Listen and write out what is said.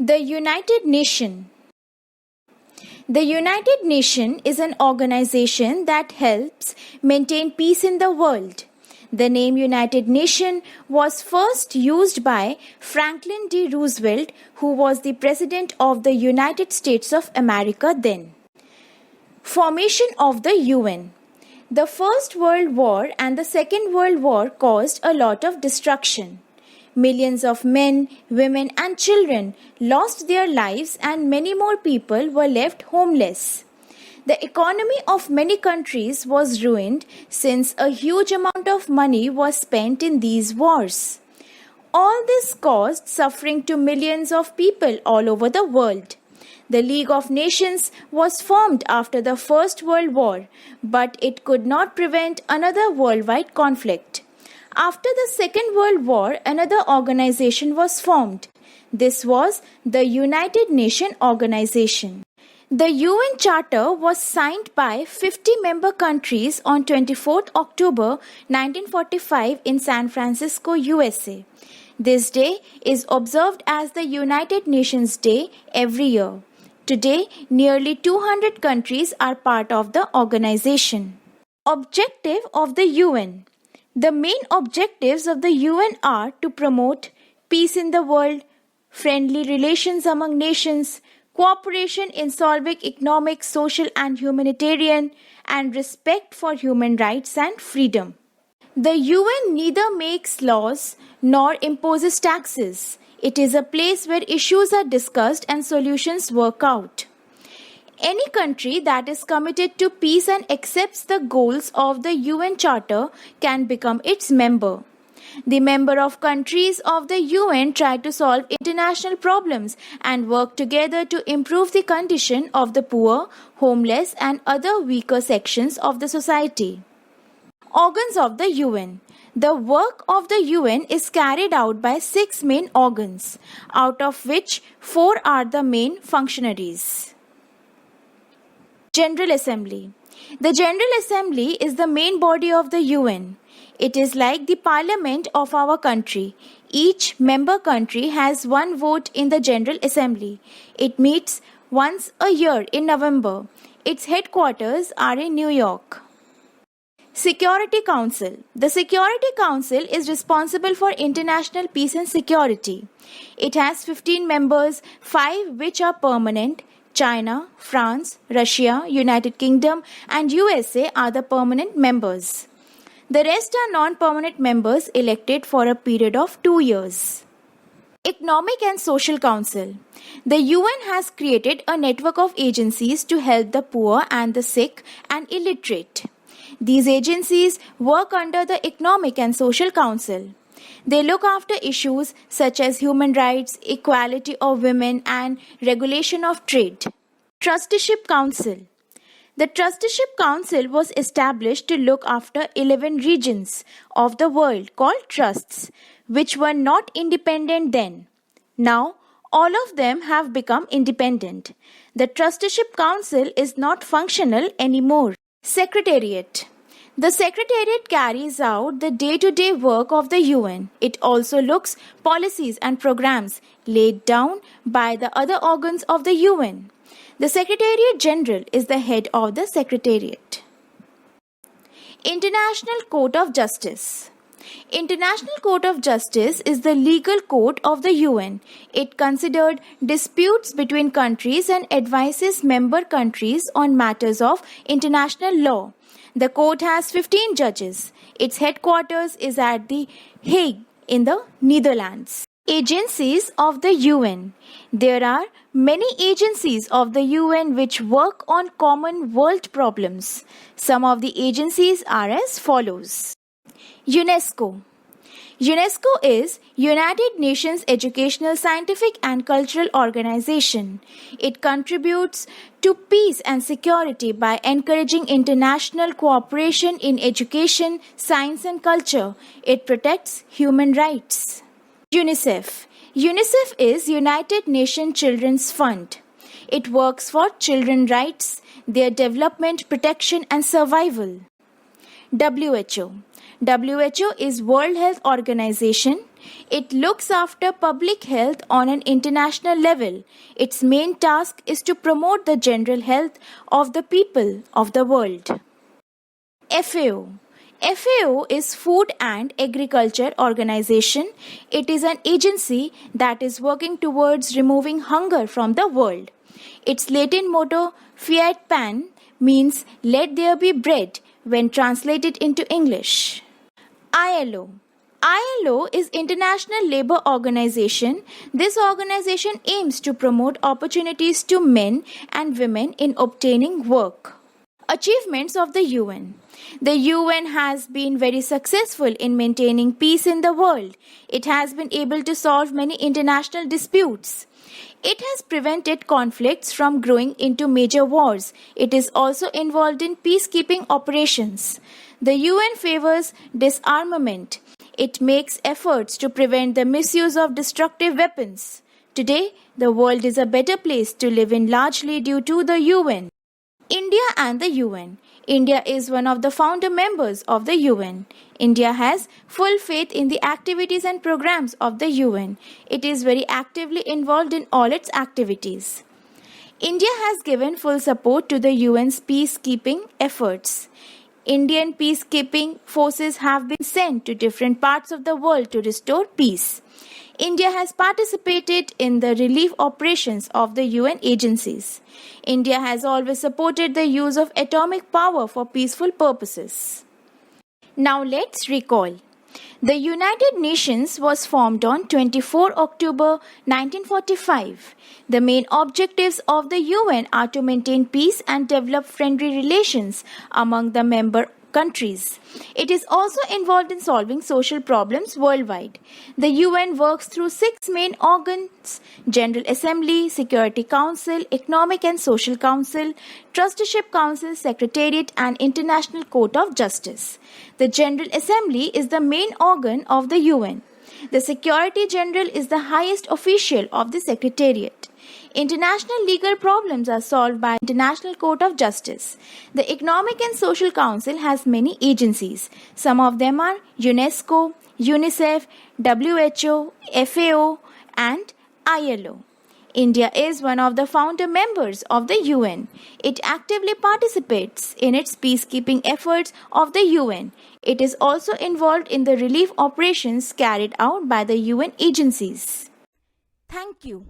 The United Nation. The United Nation is an organization that helps maintain peace in the world. The name United Nation was first used by Franklin D. Roosevelt, who was the President of the United States of America then. Formation of the UN. The First World War and the Second World War caused a lot of destruction. Millions of men, women, and children lost their lives, and many more people were left homeless. The economy of many countries was ruined since a huge amount of money was spent in these wars. All this caused suffering to millions of people all over the world. The League of Nations was formed after the First World War, but it could not prevent another worldwide conflict. After the Second World War, another organization was formed. This was the United Nations Organization. The UN Charter was signed by 50 member countries on 24th October 1945 in San Francisco, USA. This day is observed as the United Nations Day every year. Today, nearly 200 countries are part of the organization. Objective of the UN. The main objectives of the UN are to promote peace in the world, friendly relations among nations, cooperation in solving economic, social, and humanitarian, and respect for human rights and freedom. The UN neither makes laws nor imposes taxes. It is a place where issues are discussed and solutions work out. Any country that is committed to peace and accepts the goals of the UN Charter can become its member. The member of countries of the UN try to solve international problems and work together to improve the condition of the poor, homeless, and other weaker sections of the society. Organs of the UN. The work of the UN is carried out by 6 main organs, out of which 4 are the main functionaries. General Assembly. The General Assembly is the main body of the UN. It is like the parliament of our country. Each member country has 1 vote in the General Assembly. It meets once a year in November. Its headquarters are in New York. Security Council. The Security Council is responsible for international peace and security. It has 15 members, 5 which are permanent. China, France, Russia, United Kingdom, and USA are the permanent members. The rest are non-permanent members elected for a period of 2 years. Economic and Social Council. The UN has created a network of agencies to help the poor and the sick and illiterate. These agencies work under the Economic and Social Council. They look after issues such as human rights, equality of women, and regulation of trade. Trusteeship Council. The Trusteeship Council was established to look after 11 regions of the world called trusts, which were not independent then. Now, all of them have become independent. The Trusteeship Council is not functional anymore. Secretariat. The Secretariat carries out the day-to-day work of the UN. It also looks policies and programs laid down by the other organs of the UN. The Secretariat General is the head of the Secretariat. International Court of Justice. International Court of Justice is the legal court of the UN. It considered disputes between countries and advises member countries on matters of international law. The court has 15 judges. Its headquarters is at The Hague in the Netherlands. Agencies of the UN. There are many agencies of the UN which work on common world problems. Some of the agencies are as follows. UNESCO. UNESCO is United Nations Educational, Scientific and Cultural Organization. It contributes to peace and security by encouraging international cooperation in education, science and culture. It protects human rights. UNICEF. UNICEF is United Nations Children's Fund. It works for children's rights, their development, protection and survival. WHO. WHO is World Health Organization. It looks after public health on an international level. Its main task is to promote the general health of the people of the world. FAO. FAO is Food and Agriculture Organization. It is an agency that is working towards removing hunger from the world. Its Latin motto, Fiat Pan, means let there be bread when translated into English. ILO. ILO is International Labour Organization. This organization aims to promote opportunities to men and women in obtaining work. Achievements of the UN. The UN has been very successful in maintaining peace in the world. It has been able to solve many international disputes. It has prevented conflicts from growing into major wars. It is also involved in peacekeeping operations. The UN favors disarmament. It makes efforts to prevent the misuse of destructive weapons. Today, the world is a better place to live in largely due to the UN. India and the UN. India is one of the founder members of the UN. India has full faith in the activities and programs of the UN. It is very actively involved in all its activities. India has given full support to the UN's peacekeeping efforts. Indian peacekeeping forces have been sent to different parts of the world to restore peace. India has participated in the relief operations of the UN agencies. India has always supported the use of atomic power for peaceful purposes. Now let's recall. The United Nations was formed on 24 October 1945. The main objectives of the UN are to maintain peace and develop friendly relations among the member countries. It is also involved in solving social problems worldwide. The UN works through 6 main organs: General Assembly, Security Council, Economic and Social Council, Trusteeship Council, Secretariat and International Court of Justice. The General Assembly is the main organ of the UN. The Secretary General is the highest official of the Secretariat. International legal problems are solved by International Court of Justice. The Economic and Social Council has many agencies. Some of them are UNESCO, UNICEF, WHO, FAO, and ILO. India is one of the founder members of the UN. It actively participates in its peacekeeping efforts of the UN. It is also involved in the relief operations carried out by the UN agencies. Thank you.